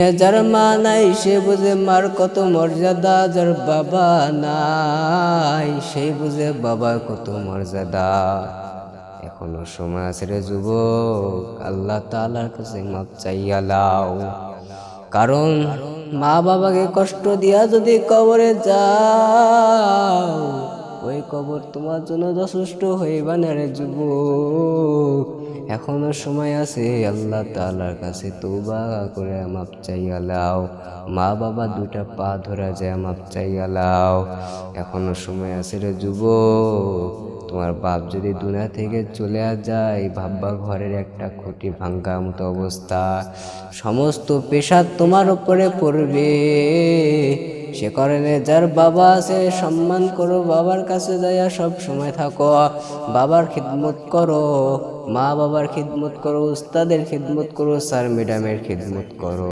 যার মা নাই সে বুঝে মার কত মর্যাদা, যার বাবা নাই সে বুঝে বাবার কত মর্যাদা। এখনো সময় আছে রে যুবক, আল্লাহ তাআলার কাছে মাপ চাইয়া লাও। কারণ মা বাবাকে কষ্ট দিয়া যদি কবরে যাও, ওই কবর তোমার জন্য যথেষ্ট হইবা না রে যুবক। এখনো সময় আছে, আল্লাহ তাআলার কাছে তওবা করে মাপ চাইয়া লাও। মা বাবা দুইটা পা ধরা যায় মাপ চাইয়া লাও। এখনো সময় আছে রে যুবক। তোমার বাপ যদি দুনিয়া থেকে চলে যায়, ভাববা ঘরের একটা খুঁটি ভাঙ্গা মতো অবস্থা, সমস্ত পেশা তোমার উপরে পড়বে। সে কারণে যার বাবা আছে সম্মান করো, বাবার কাছে যাইয়া সব সময় থাকো, বাবার খিদমত করো, মা বাবার খিদমত করো, উস্তাদের খিদমত করো, স্যার ম্যাডামের খিদমত করো।